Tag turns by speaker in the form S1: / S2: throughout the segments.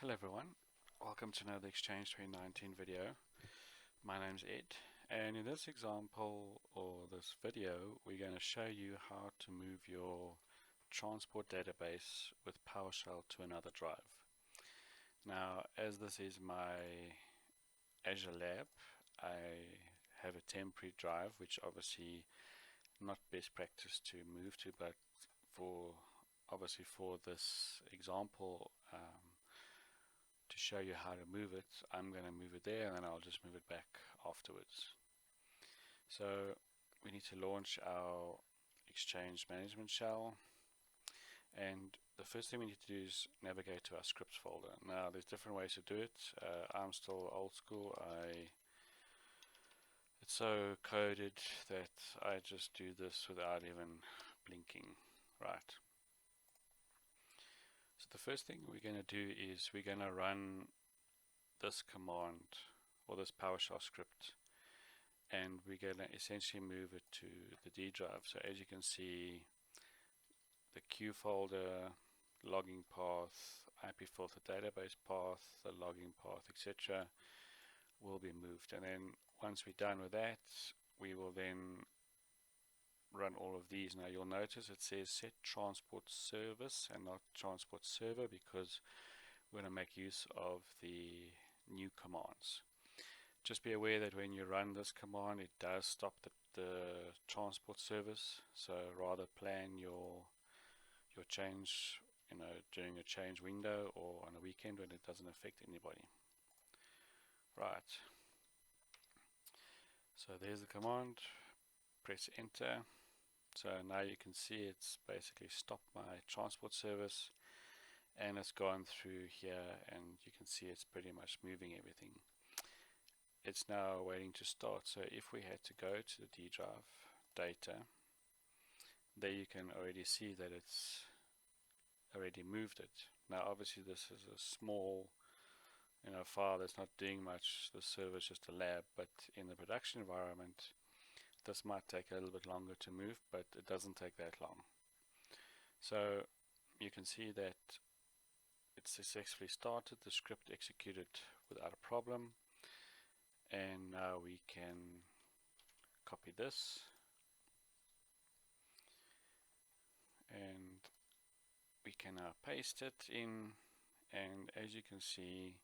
S1: Hello everyone, welcome to another Exchange 2019 video. My name's Ed, and in this example or this video we're going to show you how to move your transport database with PowerShell to another drive. Now, as this is my Azure Lab, I have a temporary drive which obviously not best practice to move to, but for this example, to show you how to move it, I'm going to move it there and then I'll just move it back afterwards. So we need to launch our Exchange Management Shell, and the first thing we need to do is navigate to our scripts folder. Now there's different ways to do it. I'm still old school. It's so coded that I just do this without even blinking. Right. So the first thing we're going to do is we're going to run this command or this PowerShell script, and we're going to essentially move it to the D drive. So as you can see, the queue folder, logging path, IP filter database path, the logging path, etc. will be moved. And then once we're done with that, we will then run all of these. Now you'll notice it says set transport service and not transport server, because we're going to make use of the new commands. Just be aware that when you run this command, it does stop the transport service, so rather plan your change during a change window or on a weekend when it doesn't affect anybody. Right, so there's the command, press enter. So now you can see it's basically stopped my transport service and it's gone through here, and you can see it's pretty much moving everything. It's now waiting to start. So if we had to go to the D drive data, there you can already see that it's already moved it. Now obviously this is a small file that's not doing much. The server is just a lab, but in the production environment this might take a little bit longer to move, but it doesn't take that long. So you can see that it's successfully started, the script executed without a problem, and now we can copy this and we can now paste it in, and as you can see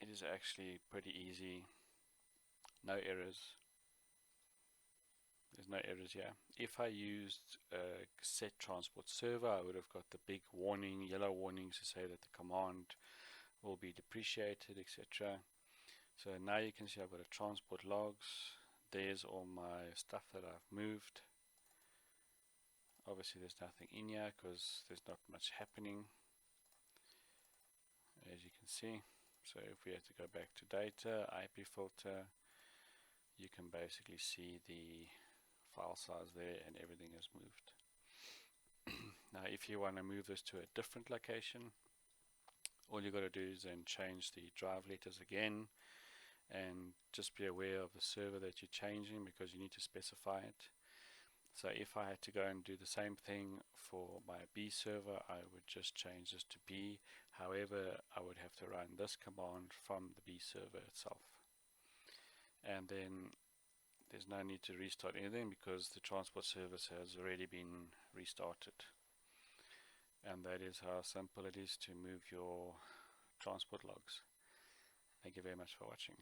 S1: it is actually pretty easy. No errors. There's no errors here. If I used set transport server, I would have got the big warning, yellow warnings to say that the command will be depreciated, etc. So now you can see I've got a transport logs. There's all my stuff that I've moved. Obviously there's nothing in here because there's not much happening, as you can see. So if we have to go back to data, IP filter, you can basically see the file size there and everything is moved. Now if you want to move this to a different location, all you got to do is then change the drive letters again, and just be aware of the server that you're changing because you need to specify it. So if I had to go and do the same thing for my B server, I would just change this to B. However, I would have to run this command from the B server itself. And then there's no need to restart anything because the transport service has already been restarted. And that is how simple it is to move your transport logs. Thank you very much for watching.